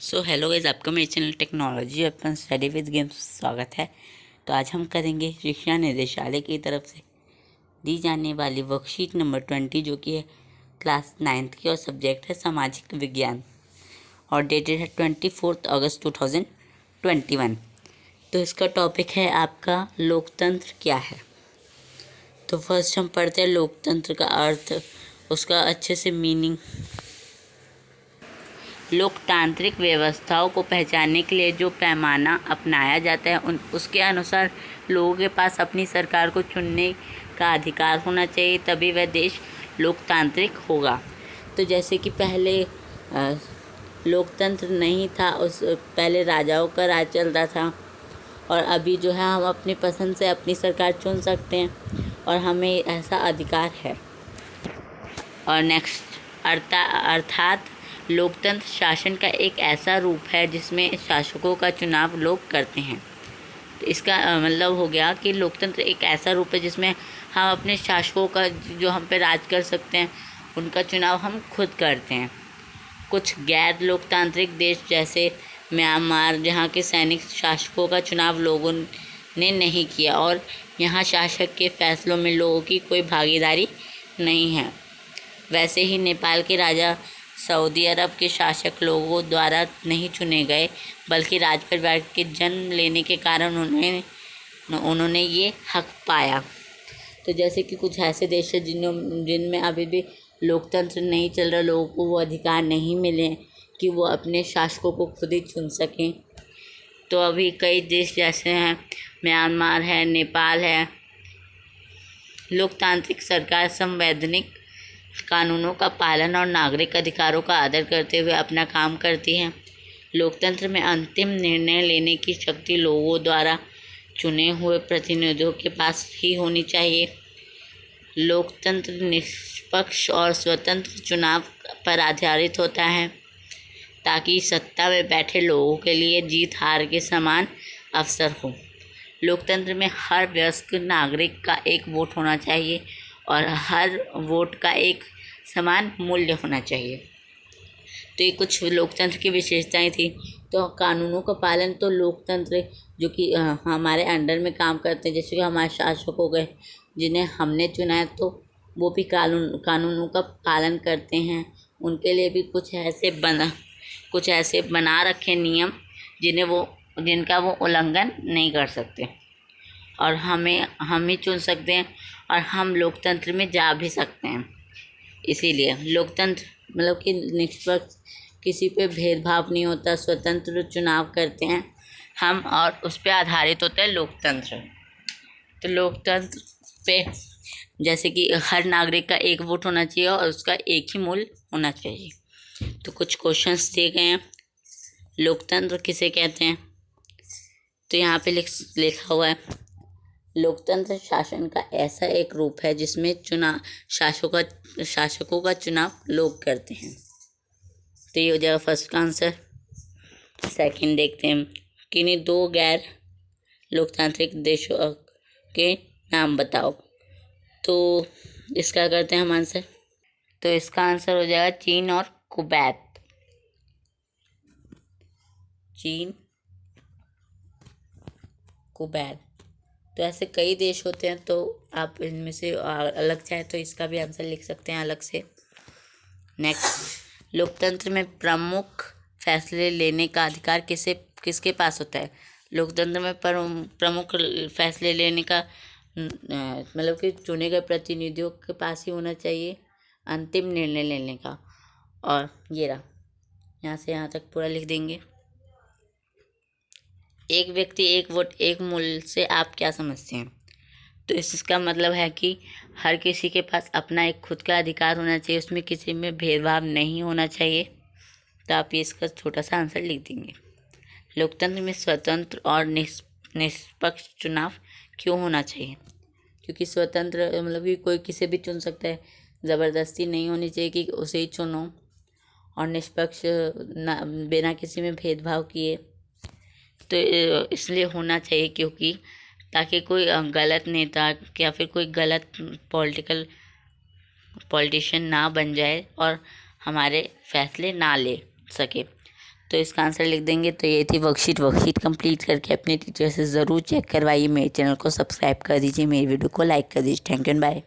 So hello guys, आपका मेरे channel technology upon study with games स्वागत है। तो आज हम करेंगे शिक्षा निदेशालय की तरफ से दी जाने वाली वर्कशीट नंबर 20, जो कि है क्लास 9th की और सब्जेक्ट है सामाजिक विज्ञान और डेटेड है 24 अगस्त 2021। तो इसका टॉपिक है आपका लोकतंत्र क्या है। तो फर्स्ट हम पढ़ते हैं लोकतंत्र का अर्थ, उसका अच्छे से मीनिंग। लोकतांत्रिक व्यवस्थाओं को पहचानने के लिए जो पैमाना अपनाया जाता है उसके अनुसार लोगों के पास अपनी सरकार को चुनने का अधिकार होना चाहिए, तभी वह देश लोकतांत्रिक होगा। तो जैसे कि पहले लोकतंत्र नहीं था, उस पहले राजाओं का राज चलता था, और अभी जो है हम अपनी पसंद से अपनी सरकार चुन सकते हैं और हमें ऐसा अधिकार है। और नेक्स्ट अर्थात लोकतंत्र शासन का एक ऐसा रूप है जिसमें शासकों का चुनाव लोग करते हैं। तो इसका मतलब हो गया कि लोकतंत्र एक ऐसा रूप है जिसमें हम अपने शासकों का, जो हम पे राज कर सकते हैं, उनका चुनाव हम खुद करते हैं। कुछ गैर लोकतांत्रिक देश जैसे म्यांमार, जहाँ के सैनिक शासकों का चुनाव लोगों ने नहीं किया और यहाँ शासक के फैसलों में लोगों की कोई भागीदारी नहीं है। वैसे ही नेपाल के राजा सऊदी अरब के शासक लोगों द्वारा नहीं चुने गए, बल्कि राज परिवार के जन्म लेने के कारण उन्होंने ये हक पाया। तो जैसे कि कुछ ऐसे देश हैं जिनमें अभी भी लोकतंत्र नहीं चल रहा, लोगों को वो अधिकार नहीं मिले कि वो अपने शासकों को खुद ही चुन सकें। तो अभी कई देश जैसे हैं, म्यांमार है, नेपाल है, लोकतांत्रिक सरकार संवैधानिक कानूनों का पालन और नागरिक अधिकारों का आदर करते हुए अपना काम करती है। लोकतंत्र में अंतिम निर्णय लेने की शक्ति लोगों द्वारा चुने हुए प्रतिनिधियों के पास ही होनी चाहिए। लोकतंत्र निष्पक्ष और स्वतंत्र चुनाव पर आधारित होता है, ताकि सत्ता में बैठे लोगों के लिए जीत हार के समान अवसर हो। लोकतंत्र में हर वयस्क नागरिक का एक वोट होना चाहिए और हर वोट का एक समान मूल्य होना चाहिए। तो ये कुछ लोकतंत्र की विशेषताएं थी। तो कानूनों का पालन, तो लोकतंत्र जो कि हमारे अंडर में काम करते हैं, जैसे कि हमारे शासक हो गए जिन्हें हमने चुना है, तो वो भी कानूनों का पालन करते हैं। उनके लिए भी कुछ ऐसे बना रखे नियम जिनका वो उल्लंघन नहीं कर सकते, और हम ही चुन सकते हैं और हम लोकतंत्र में जा भी सकते हैं। इसीलिए लोकतंत्र मतलब कि निष्पक्ष, किसी पे भेदभाव नहीं होता, स्वतंत्र चुनाव करते हैं हम, और उस पे आधारित होता है लोकतंत्र। तो लोकतंत्र पे जैसे कि हर नागरिक का एक वोट होना चाहिए और उसका एक ही मूल्य होना चाहिए। तो कुछ क्वेश्चंस दिए गए हैं। लोकतंत्र किसे कहते हैं? तो यहाँ पे लिखा हुआ है, लोकतंत्र शासन का ऐसा एक रूप है जिसमें शासकों का चुनाव लोग करते हैं। तो ये हो जाएगा फर्स्ट का आंसर। सेकंड देखते हैं, किन्हीं दो गैर लोकतांत्रिक देशों के नाम बताओ। तो इसका करते हैं हम आंसर। तो इसका आंसर हो जाएगा चीन और कुवैत। चीन, कुवैत। तो ऐसे कई देश होते हैं, तो आप इनमें से अलग चाहे तो इसका भी आंसर लिख सकते हैं अलग से। नेक्स्ट, लोकतंत्र में प्रमुख फैसले लेने का अधिकार किसके पास होता है? लोकतंत्र में प्रमुख फैसले लेने का मतलब कि चुने गए प्रतिनिधियों के पास ही होना चाहिए अंतिम निर्णय लेने का। और ये रहा, यहाँ से यहाँ तक पूरा लिख देंगे। एक व्यक्ति एक वोट एक मूल्य से आप क्या समझते हैं? तो इसका मतलब है कि हर किसी के पास अपना एक खुद का अधिकार होना चाहिए, उसमें किसी में भेदभाव नहीं होना चाहिए। तो आप ये इसका छोटा सा आंसर लिख देंगे। लोकतंत्र में स्वतंत्र और निष्पक्ष चुनाव क्यों होना चाहिए? क्योंकि स्वतंत्र मतलब कि कोई किसी भी चुन सकता है, ज़बरदस्ती नहीं होनी चाहिए कि उसे ही चुनो, और निष्पक्ष बिना किसी में भेदभाव किए। तो इसलिए होना चाहिए क्योंकि ताकि कोई गलत नेता या फिर कोई गलत पॉलिटिशियन ना बन जाए और हमारे फैसले ना ले सके। तो इसका आंसर लिख देंगे। तो ये थी वर्कशीट कंप्लीट करके अपने टीचर से ज़रूर चेक करवाइए। मेरे चैनल को सब्सक्राइब कर दीजिए, मेरी वीडियो को लाइक कर दीजिए। Thank you and bye.